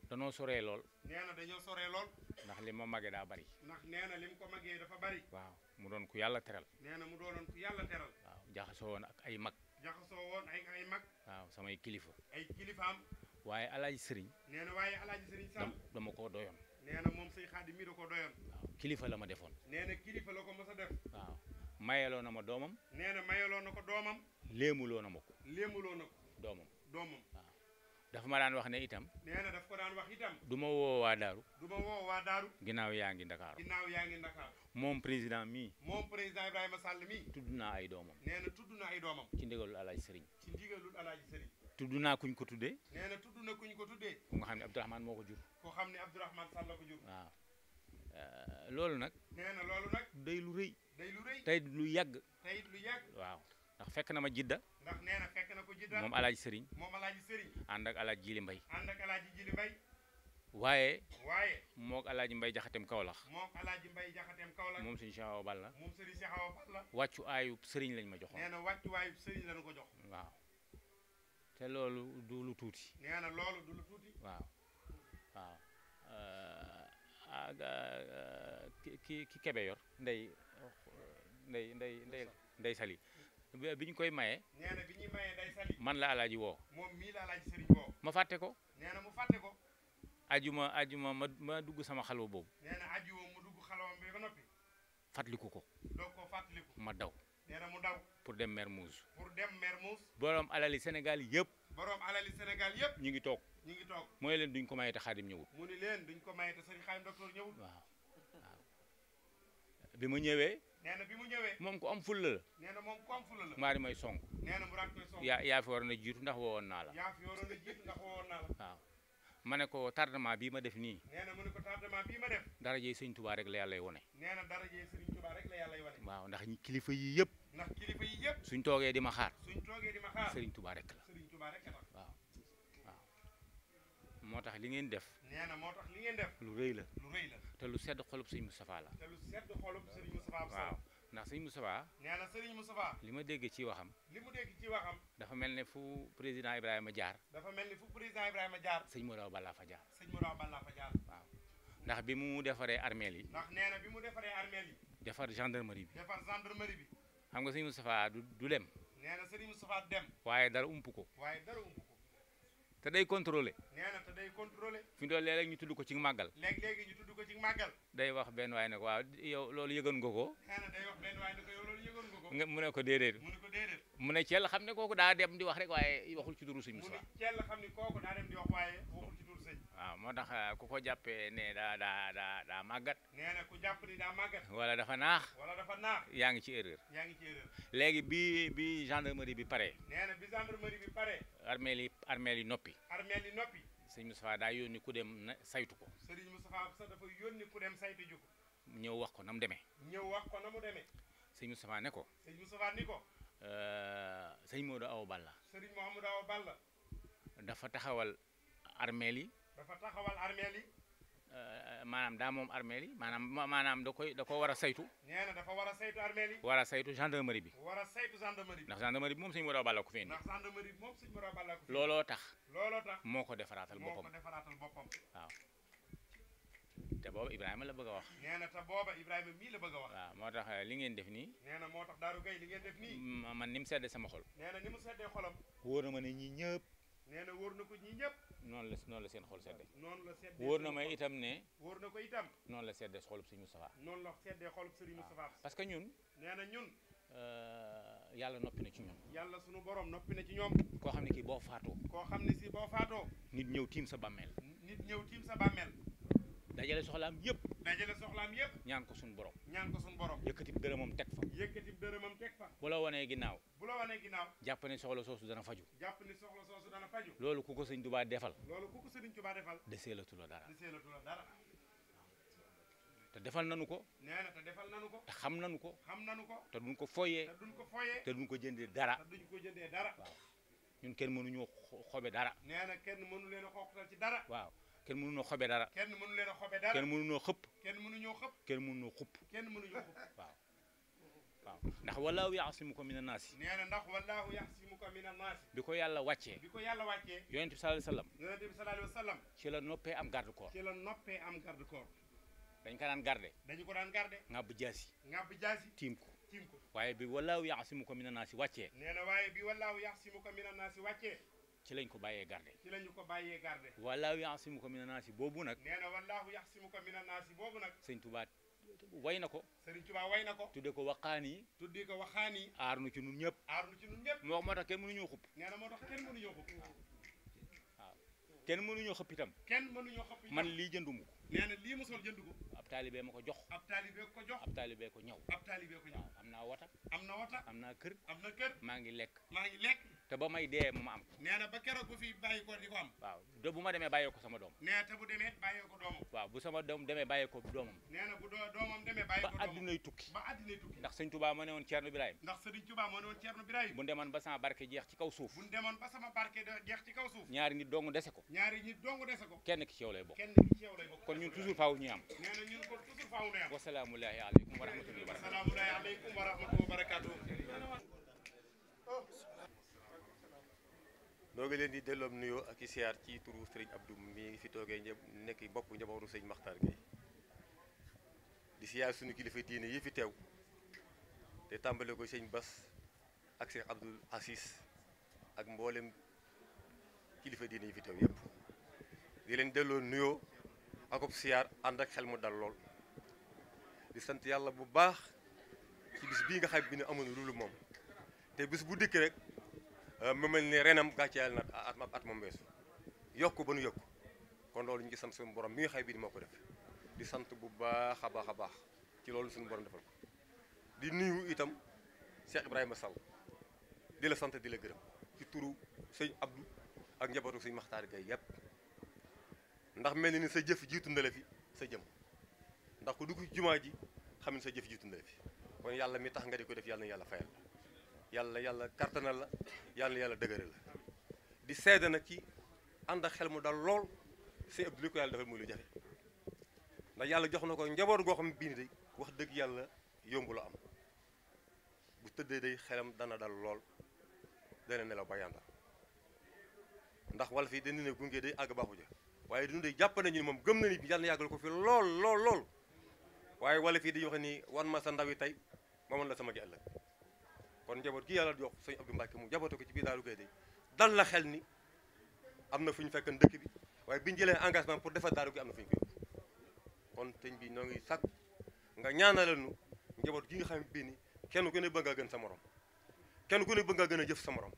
danoo soree lool nee na dañoo soree lool ndax li ma magee daa bari ndax nee na lim ko magee dafa bari waaw mu doon ku yàlla teral nee na mu doonoon ku yàlla teral waaw jaxasoo woon ak ay mag jaxasoo woon ay mag waaw samay kilifa ay kilifaam waaye Alaaji Sëriñ nee na waaye Alaaji Sëriñ Sall dama ko doyoon nee na moom sëñ Xaadim mi da ko doyoon waaw kilifa la ma defoon nee na kilifa la ko mos a def waaw mayeloo na ma doomam nee na mayeloo na ko doomam léemuloo na ma ko léemuloo na ko doomam waaw dafa ma daan wax ne itam nee na daf ko daan wax itam du ma woo waa Daaru du ma woo waa Daaru ginnaaw yaa ngi Ndakaaru ginnaaw yaa ngi Ndakaaru moom président mii moom président Ibrahima Sall mii tudd naa ay doomam nee na tudd na ay doomam ci ndigalul Alaaji Sëriñ ci ndigalul Alaaji Sëriñ tudd naa kuñ ko tuddee nee na tudd na kuñ ko tuddee ku nga xam ne Abdourahmane moo ko jur ko xam ne Abdourahmane Sall la ko jur waaw loolu nag nee na loolu nag day lu rëy day lu rëy tey lu yàgg tey lu yàgg waaw ndax fekk na ma jidda ndax nee na fekk na ko jidda moom Alaaji Sëriñ moom Alaaji Sëriñ ànd ak Alaaji Jili Mbay ànd ak Alaaji Jili Mbay waaye mook Alaaji Mbay jaxatem Kawlax mook Alaaji Mbay jaxateem Kawlax moom suñu Cheikh Awa Balla moom sëriñ Cheikh Awa Balla wàccu aayu sëriñ lañ ma joxoon nee na wàccu aayu sëriñ lañu ko jox waaw te loolu du lu tuuti nee na loolu du lu tuuti waaw ki kebe yor ndey sali bi ñu koy maye nee na bi ñuy maye ndey sali man la Alaaji woo moom mii la Alaaji Sëriñ woo ma fàtte ko nee na mu fàtte ko ajuma ma dugg sama xalwa boobu nee na ajuma mu dugg xalwam bi ba noppi fàttaliku ko doog koo fàttaliku ma daw nee na mu daw pour dem Mermoz borom alali Sénégal yëpp ñu ngi toog mooy leen duñ ko maye te Xaadim ñëwut mu ni leen duñ ko maye te Sëriñ Xaadim docteur ñëwut waaw bi ma ñëwee nee na bi mu ñëwee moom ko am fulla la nee na moom ko am fulla la maa di may song nee na mu raat koy song yaa fi waroon a jiitu ndax woowoon naa la waaw ma ne ko tardement bii ma def nii nee na mu ne ko tardement bii ma def darajey Sëriñ Tuubaa rek la yàllay wone nee na darajey Sëriñ Tuubaa rek la yàllay wone waaw ndax kilifa yi yëpp suñ toogee di ma xaar Sëriñ Tuubaa rek la waaw moo tax li ngeen def nee na moo tax li ngeen def lu rëy la te lu sedd xolub Sëriñ Moustapha la waaw ndax Sëriñ Moustapha nee na Sëriñ Moustapha li ma dégg ci waxam dafa mel ne fu président Ibrahima jaar sëñ Mouraw Balla fa jaar waaw ndax bi mu defaree armeel yi defar gendarmerie bi xam nga Sëriñ Moustapha du dem nee na Sëriñ Moustapha dem waaye dara ump ko te day contrôlé fi mu doon léeg-léeg ñu tudd ko ci màggal day wax benn waay ne ko waaw yow loolu yëgoon nga ko mu ne ko déedéet mu ne Thiel xam ne kooku daa dem di wax rek waaye waxul ci turu Sëriñ Moustapha waaw moo tax ku ko jàppee ne daa màggat wala dafa naax yaa ngi ci erreur léegi bi gendarmerie bi pare armeel yi noppi Sëriñ Moustapha daa yónni ku dem saytu ko ñëw wax ko na mu demee Sëriñ Moustapha ne ko sëñ Modou Awa Balla dafa taxawal armeel yi maanaam daa moom armeel yi maanaam da ko war a saytu nee na dafa war a saytu armeel yi war a saytu gendarmerie bi ndax gendarmerie bi moom sëñ Modou Awa Balla ko fi indi looloo tax moo ko defaraatal boppam waaw te booba Ibrahima la bëgg a wax nee na te booba Ibrahima mii la bëgg a wax waaw moo tax li ngeen def nii nee na moo tax Daaru Gay li ngeen def nii man ni mu sedde sama xol nee na ni mu seddee xolam wóor na ma ne ñii ñëpp nee na wóor na ko ñii ñëpp noonu la seen xol sedde noonu la seddee wóor na ma itam ne wóor na ko itam noonu la seddee xolub Sëriñ Moustapha noonu la seddee xolub Sëriñ Moustapha parce que ñun nee na ñun yàlla noppi na ci ñun yàlla sunu borom noppi na ci ñoom koo xam ne kii boo faatoo nit ñëw tiim sa bàmmeel dajale soxlaam yëpp ñaan ko suñu borom yëkkati dërëmam teg fa bu la wanee ginnaaw jàpp ne soxla soosu dana faju loolu ku ko Sëriñ Tuubaa defal deseelatu la dara te defal nanu ko te xam nanu ko te duñ ko foyee te duñ ko jëndee dara waaw ñun kenn mënuñoo xobe dara kenn mënu leen a xooqatal ci dara waaw kenn mënuñoo xobe dara kenn mënu leen a xobe dara kenn mënuñoo xëpp kenn mënuñoo xëpp kenn mënuñoo xupp kenn mënuñoo xupp waaw waaw ndax walaahu yaasimuka mina naasi nee na ndax wallahu yaxsimuka min annaasi bi ko yàlla wàccee bi ko yàlla wàccee yonent bi sallallahu alayhi wa sallam yonent bi sallallahu alayhi wa sallam ci la noppee am garde corps ci la noppee am garde corps dañ ko daan garde dañu ko daan garde ngàbb jaasi ngàbb jaasi tiim ko tiim ko waaye bi walaahu yaasimuka mina naasi wàccee nee na waaye bi wallahu yaxsimuka min annaasi wàccee ci lañ ko bàyyee garde ci lañu ko bàyyee garde walaahu yaasimuka mina naasi boobu nag nee na wallahu yaxsimuka min annaasi boobu nag sëñ Tuubaa way na ko Sëriñ Tuubaa way na ko tudde ko waqaani tuddi ko waxaani aar nu ci nun ñëpp aar nu ci nun ñëpp moo tax kenn mënuñoo xupp nee na moo tax kenn mënuñoo xëpp waaw kenn mënuñoo xëpp itam kenn mënuñoo xëpp man lii jënduma ko nee na lii ma sol jënd ko ab taalibee ma ko jox ab taalibee ko jox ab taalibee ko ñëw ab taalibee ko ñëw waaw am naa wata am na wata am naa kër am na kër maa ngi lekk maa ngi lekk te ba may dee ma am nee na ba keroog bu fi bàyyi ko di ko am waaw de bu ma demee bàyyee ko sama doom nee te bu demee bàyyee ko doomam waaw bu sama doom demee bàyyee ko doomam nee na bu doomam demee bàyyi ba ko doomam addunay tukki ba addinay tukki ndax sëñ Tuubaa ma ne woon Ceerno Birahim ndax Sëriñ Tuubaa moo ne woon Ceerno Birahim bu demoon ba sama barke jeex ci kaw suuf bu ñu demoon ba sama barke jeex ci kaw suuf ñaari nit dong dese ko ñaari ñi dong dese ko kenn ki ci yow lay bokk kenn ki ci yow lay bokk kon ñun toujours faaw ñuy am nee na ñun ko toujours faaw na am wasalaamullahi aleykum wa rahmatullahi wa barakatuh asalaamullahi aleykum wa rahmatullahi wa barakatuh noo ngi leen di delloom nuyoo ak i siyaar ci turu Sëriñ Abdou mi ngi fi toogee nekk bopp njabootu sëñ Maxtaar Gueye di siyaar suñu kilifa diine yi fi teew te tàmbale ko sëñ Bas ak Cheikh Abdoul Aziz ak mboolem kilifa diine yi fi teew yëpp di leen delloo nuyoo akub siyaar ànd ak xel mu dal lool di sant yàlla bu baax ci bis bii nga xam bi ne amoon loolu moom te bis bu dikk rek mu mel ni renam gàcceel na at moom weesu yokku ba nu yokku kon loolu ñu ngi sant suñu borom mi nga xay bi moo ko def di sant bu baax a baax ci loolu suñu borom defal ko di nuyu itam Cheikh Ibrahima Sall di la sant di la gërëm ci turu sëñ Abdou ak njabootu sëñ Maxtaar Gueye yépp ndax mel ni sa jëf jiitu na la fi sa jëm ndax ku dugg jumaa ji xam ne sa jëf jiitu na la fi kon yàlla mi tax nga di ko def yàlla na yàlla fayal yàlla kartanal la yàlla dëgëral la di seede nag ci ànd ak xel mu dal lool sëñ Abdou li ko yàlla defal muy lu jafe ndax yàlla jox na ko njaboot goo xam ne bii ni day wax dëgg yàlla yombu la am bu tëddee day xelam dana dal lool dana nelaw ba yàndal ndax wala fii dañu ne gunge day àgg baaxu ja waaye dinu day jàpp nañu ni moom gëm na ni yàlla na yàggal ko fi lool waaye wala fii dañuy wax ni wan ma sa ndaw yi tey ma mën la sama gi ëllëg kon njaboot gi yàlla jox sëñ Abdou Mbacke mu jaboote ko ci biir Daaru Gueye day dal la xel ni am na fu ñu fekkan dëkk bi waaye bi ñu jëlee engagement pour defar Daaru gi am na fu ñu ko yóbbu kon sëñ bi noo ngi sàkk nga ñaanalal nu njaboot gi nga xam bii ni kenn ku ne bëgg nga gën sa morom kenn ku ne bëgg nga gën a jëf sa morom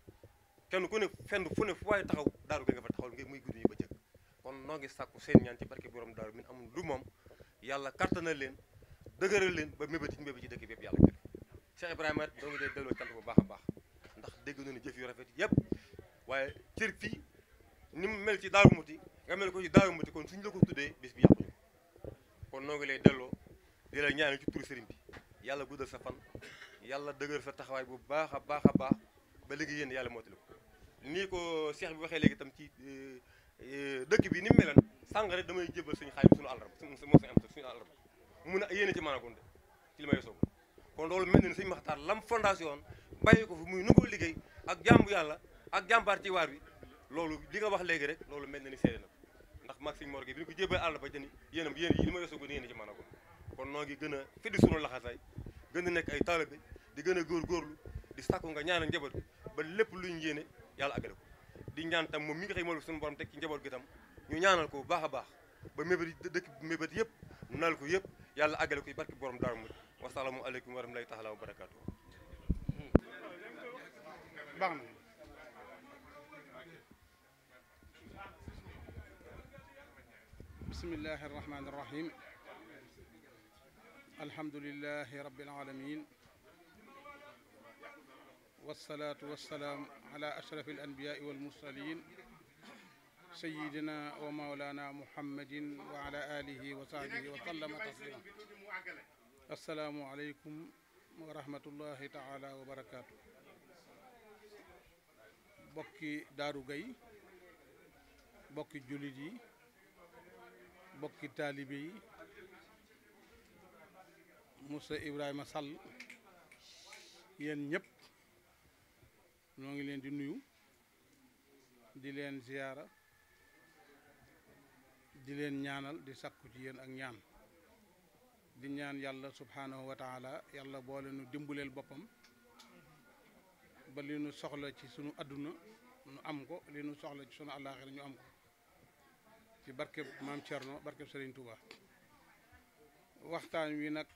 kenn ku ne fenn fu ne fu waaye taxaw Daaru Gueye nga fa taxaw ngir muy guddi ñu ba jëkk kon noo ngi sàkku seen ñaan ci barke borom Daaru min amul lu moom yàlla kartanal leen dëgëral leen ba mébét ci dëkk bi yëpp yàlla jël Cheikh Ibrahima doo ngi dee delloo cant bu baax a baax ndax dégg nañu jëf yu rafet yëpp waaye cër fii ni mu mel ci Daaru Muti nga mel ko ci Daaru Muti kon suñu la ko tuddee bis bi yàquñu kon noo ngi lay delloo di la ñaanal ci turu sëriñ bi yàlla guddal sa fan yàlla dëgër sa taxawaay bu baax a baax ba léegi yéen yàlla mootali ko nii ko Cheikh bi waxee léegi itam ci dëkk bi ni mu meloon sàng rek damay jébal suñu xaalis suñu àllarba suñu àllarba mun a yéene ci maanaam ci li may soog kon loolu mel na ni suñu Maxtaar lam fondation bàyyi ko fi muy nu ko liggéey ak jàmbu yàlla ak jàmbaar ci waar bi loolu li nga wax léegi rek loolu mel na ni seede na ko ndax mag suñu morgue bi ñu ko jébal àllarba jëni yéen yi li may soog yéene ci maanaam kon noo ngi gën a fiddi suñu laxasaay gën a nekk ay taalibe di gën a góorgóorlu di sàkku nga ñaanal njaboot bi ba lépp luñ yéene yàlla àggale ko di ñaan tam moom mi nga xëy moo suñu borom teg ci njaboot gi tam ñu ñaanal ko bu baax a baax ba mébét dëkk mébét yëpp nal ko yëpp yàlla àggale ko ci barke borom Daaru Muti wasalaamu aleykum wa rahmatulahi taala wa barakaatu. baax na bismillahi arrahmani irrahim alhamdulilahi rabbil alamin wasalaatu wasalaam ala ashrafi alanbiyaai walmursalin sayidina wa maulana muhammadin wa ala alihi wa sahbihi wa sallama taslima assalaamu aleykum wa rahmatullahi taala wa barakaatu bokki Daaru Gueye bokki jullit yi bokki taalibe yi Moussa Ibrahima Sall yéen ñëpp ñoo ngi leen di nuyu di leen ziyaara di leen ñaanal di sakku ci yéen ak ñaan di ñaan yàlla subhanahu wa taala yàlla boole nu dimbuleel boppam ba li nu soxla ci sunu adduna nu am ko li nu soxla ci sunu àllaaxira ñu am ko ci barkeb maam Thierno barkeb Serigne Touba. waxtaan wi nag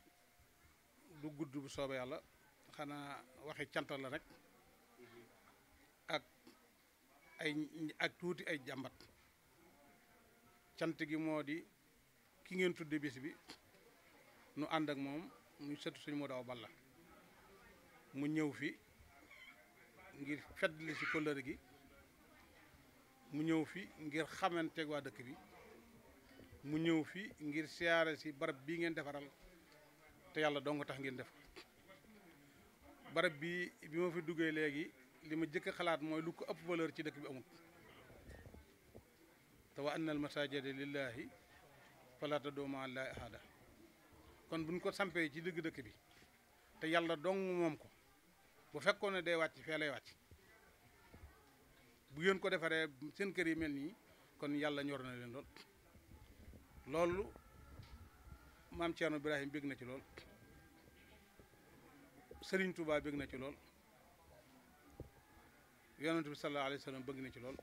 du gudd bu soobee yàlla xanaa waxi cant la rek ak tuuti ay jàmbat. cant gi moo di ki ngeen tudde bis bi nu ànd ak moom muy sëtu suñu moo daw balla mu ñëw fi ngir feddli si kóllëre gi mu ñëw fi ngir xamanteeg waa dëkk bi mu ñëw fi ngir siyaare si barab bii ngeen defaral te yàlla dong tax ngeen def barab bi ma fi duggee léegi li ma jëkk xalaat mooy lu ko ëpp valeur ci dëkk bi amul te wa anna al masajida lillahi fala tad'u ma'a llahi ahada kon buñ ko sampee ci digg dëkk bi te yàlla dong moom ko bu fekkoon ne day wàcc fee lay wàcc bu ngeen ko defaree seen kër yi mel nii kon yàlla ñor na leen lool loolu maam Thierno Birahim bég na ci lool Serigne Touba bég na ci lool yonent bi sallallahu alayhi wa sallam bëgg na ci lool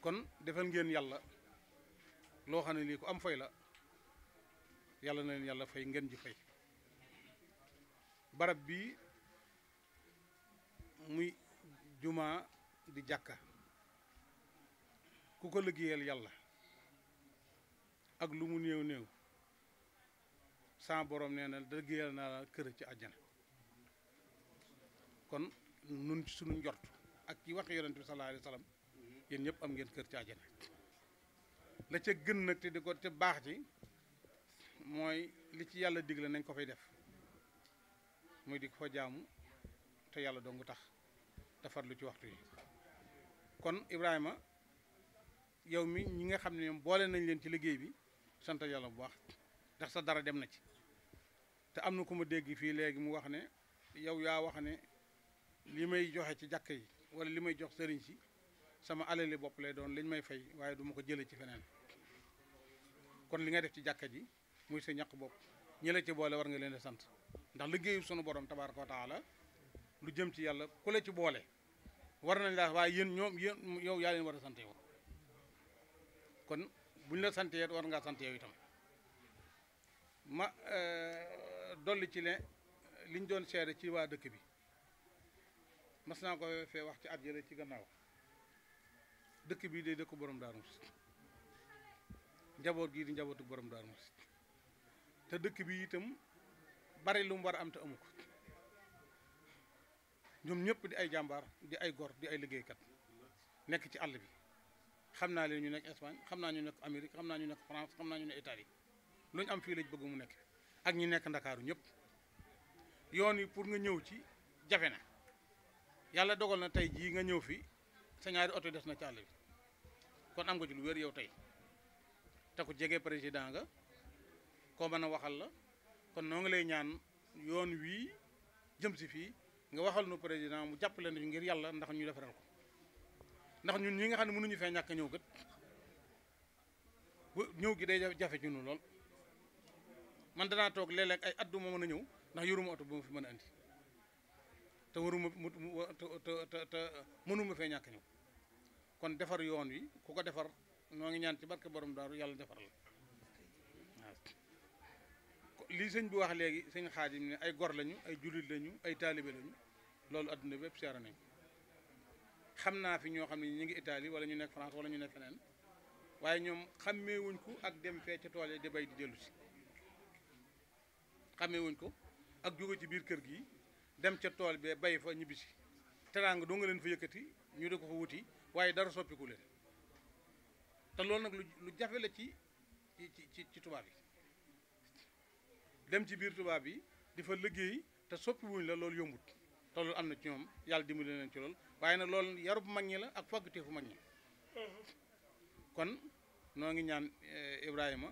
kon defal ngeen yàlla loo xam ne lii ko am fay la yàlla na leen yàlla fay ngeen ji fay barab bii muy jumaa di jàkka ku ko liggéeyal yàlla ak lu mu néew néew sa borom nee na liggéeyal naa la kër ci àjjana kon nun ci sunu njort ak ci wax yonent bi sallallahu alayhi wa sallam yéen ñëpp am ngeen kër ci àjjana la ca gën nag te di ko te baax ci mooy li ci yàlla digle nañ ko fay def muy di ko fa jaamu te yàlla dong tax defar lu ci waxtu yi kon Ibrahima yow mi ñi nga xam ne boole nañ leen ci liggéey bi sant yàlla bu baax ndax sa dara dem na ci te am na ku ma dégg fii léegi mu wax ne yow yaa wax ne li may joxe ci jàkk yi wala li may jox sëriñ si sama alali bopp lay doon lañ may fay waaye du ma ko jëlee ci feneen kon li nga def ci jàkka ji muy sa ñaq bopp ñi la ci boole war nga leen a sant ndax liggéeyu sunu borom tabaaraka wa taala lu jëm ci yàlla ku la ci boole war nañ laa waaye yéen yow yaa leen war a sant yow kon buñ la sant war ngaa sant yow itam ma dolli ci ne liñ doon seede ci waa dëkk bi mas naa ko fee wax ci at yële ci gannaaw dëkk bii day dëkk borom Daaru Muxti njaboot gii di njabootu borom Daaru Muxti te dëkk bi itam bari lu mu war a am te amu ko ñoom ñëpp di ay jàmbaar di ay gor di ay liggéeykat nekk ci àll bi xam naa leen ñu nekk Espagne xam naa ñu nekk Amérique xam naa ñu nekk France xam naa ñu nekk Italie lu ñu am fii lañ bëgg mu nekk ak ñi nekk Ndakaaru ñëpp yoon yi pour nga ñëw ci jafe na yàlla dogal na tey jii nga ñëw fi sa ñaari oto des na ci àll bi kon am nga ci lu wér yow tey te ku jege président nga koo mën a waxal la kon noo ngi lay ñaan yoon wii jëm si fii nga waxal nu président mu jàppale nañu ngir yàlla ndax ñu defaral ko ndax ñun ñi nga xam ne mënuñu fee ñàkk ñëw kat bu ñëw gi day jafe ci ñun lool man danaa toog léeg-léeg ay at du ma mën a ñëw ndax yoruma oto bu ma fi mën a andi te waruma te mënuma fee ñàkk ñëw kon defar yoon wi ku ko defar noo ngi ñaan ci barke borom daaru yàlla defar la waaw lii sëñ bi wax léegi sëñ Xaadim ne ay gor lañu ay jullit lañu ay taalibe lañu loolu adduna bépp seera nañ xam naa fi ñoo xam ne ñu ngi Italie wala ñu nekk France wala ñu nekk feneen waaye ñoom xàmmee wuñ ko ak dem fee ca tool yi di bay di dellu si xàmmee wuñ ko ak jóge ci biir kër gi dem ca tool bee bay fa ñibbisi teraanga doo nga leen fa yëkkati ñu di ko fa wuti waaye dara soppiku leen te loolu nag lu jafe la ci tubaab yi dem ci biir tubaab yi di fa liggéey te soppi wuñ la loolu yombut te loolu am na ci ñoom yàlla dimbali leen ci loolu waaye nag loolu yarub mag ñi la ak fàgguteefu mag ñi kon noo ngi ñaan Ibrahima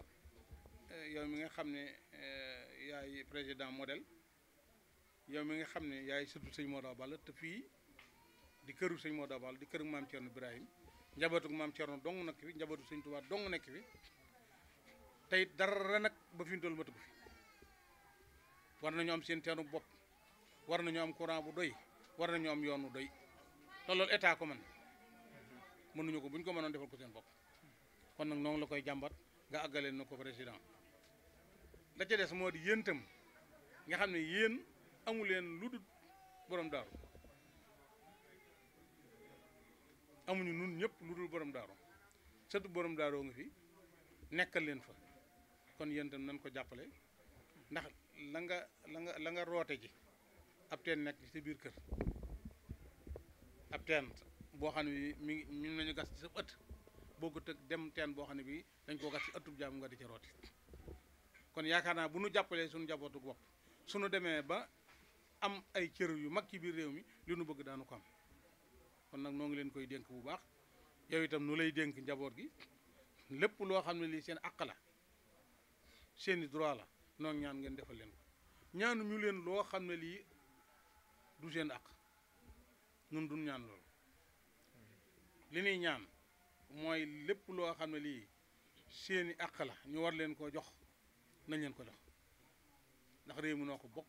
yow mi nga xam ne yaay président modèle yow mi nga xam ne yaay sëtu sëñ Modou Awa Balla te fii di këru sëñ Modou Awa Balla di këru maam Thierno Ibrahim njabootu maam Thierno dong nekk fi njabootu sëñ Touba dong nekk fi tey dara nag ba fi mu toll matu ko fi war nañu am seen teenu bopp war nañu am courant bu doy war nañu am yoon bu doy te loolu état ko man mënuñu ko bu ñu ko mënoon defal ko seen bopp kon nag noonu la koy jàmbat nga àggalee na ko président la ca des moo di yéen itam nga xam ne yéen amu leen lu dul borom daaru amuñu nun ñëpp lu dul borom daaru surtout borom daaroo nga fi nekkal leen fa kon yéen itam nañ ko jàppale ndax la nga roote ji ab teen nekk ci sa biir kër ab teen boo xam ne mi ngi ñu nañu gas ci sa ëtt boo ko tëg dem teen boo xam ne bii dañ koo gas ci ëttub jàmm nga di ca rooti kon yaakaar naa bu nu jàppalee suñu njabootu bopp suñu demee ba am ay cër yu mag ci biir réew mi li nu bëgg daanu ko am kon nag noo ngi leen koy dénk bu baax yow itam nu lay dénk njaboot gi lépp loo xam ne lii seen àq la seeni droit la noonu ñaan ngeen defal leen ko ñaanu ñu leen loo xam ne lii du seen àq ñun duñ ñaan loolu li ñuy ñaan mooy lépp loo xam ne lii seeni àq la ñu war leen koo jox nañ leen ko jox ndax réew mi noo ko bokk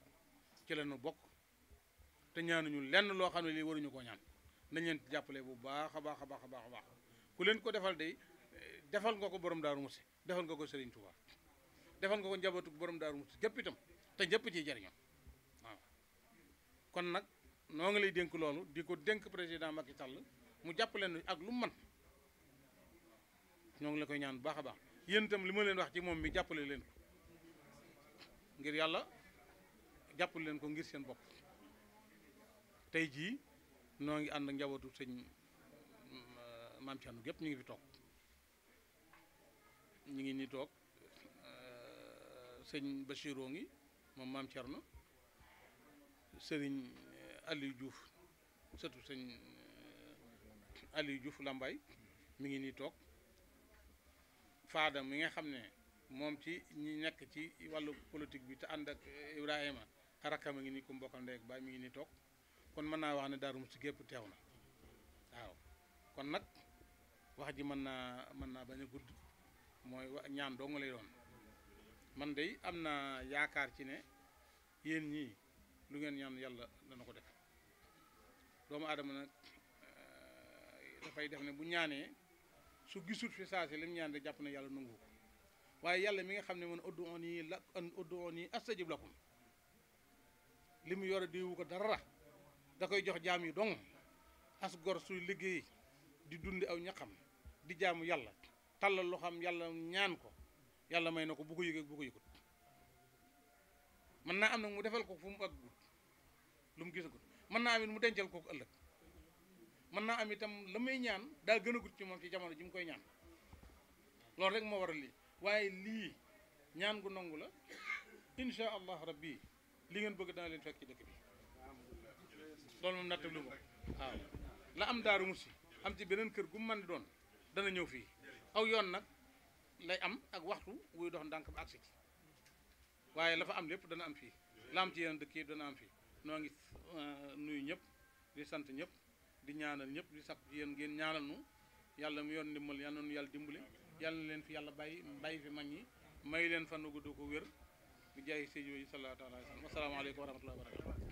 ci la nu bokk te ñaanuñu lenn loo xam ne lii waruñu koo ñaan nañ leen jàppale bu baax a baax a baax a baax a baax ku leen ko defal day defal nga ko borom Daaru Musti defal nga ko Serigne Touba defal nga ko njabootu borom Daaru Musti gépp itam te ñëpp ciy jariñoo waaw kon nag noo ngi lay dénk loolu di ko dénk président Macky Sall mu jàppale nu ak lu mu mën ñoo ngi la koy ñaan bu baax a baax yéen itam li ma leen wax ci moom mi jàppale leen ko ngir yàlla jàppale leen ko ngir seen bopp tey jii noo ngi ànd ak njabootu sëñ maam Thierno gépp ñu ngi fi toog ñu ngi nii toog sëñ Bachiroo ngi moom maam Thierno sëriñ Aliou Diouf surtout sëñ Aliou Diouf Lambaye mi ngi nii toog Fada mi nga xam ne moom ci ñi nekk ci wàllu politique bi te ànd ak Ibrahima rakkam a ngi nii ku mbokkal ndey ak baay mi ngi nii toog kon mën naa wax ne Daaru Musti gépp teew na waaw kon nag wax ji mën naa bañ a gudd mooy ñaan doo nga lay doon man de am na yaakaar ci ne yéen ñii lu ngeen ñaan yàlla dana ko def doomu aadama nag dafay def ne bu ñaanee su gisut fi saa si lim ñaan de jàpp ne yàlla nangu ko waaye yàlla mi nga xam ne man ud'uuni astajib lakum li mu yore diwu ko dara da koy jox jaam yi dong as gor suy liggéey di dundi aw ñaqam di jaamu yàlla tàllal loo xam yàlla ñaan ko yàlla may na ko bu ko yëgee bu ko yëgut mën naa am nag mu defal ko fu mu àggut lu mu gisagut mën naa am it mu dencal ko ëllëg mën naa am itam la may ñaan daa gën a gut ci moom ci jamono ji mu koy ñaan loolu rek moo waral lii waaye lii ñaan gu nangu la insha allah rabbi li ngeen bëgg dana leen fekk ci dëkk bi loolu moom nattab lu ma waaw la am Daaru Musti am ci beneen kër gu mu mën di doon dana ñëw fii aw yoon nag lay am ak waxtu wuy dox ndànk ba agsi ci waaye la fa am lépp dana am fii la am ci yeneen dëkk yi dana am fii noo ngi nuyu ñëpp di sant ñëpp di ñaanal ñëpp di sakku ci yéen ngeen ñaanal nu yàlla mu yoon ndimbal yàlla nu yàlla dimbali yàlla na leen fi yàlla bàyyi fi mag ñi may leen fan nu gudd ko wér bi jaay Seydou sallallahu alayhi wa sallam asalaamaaleykum wa rahmatullahi wa barakatuh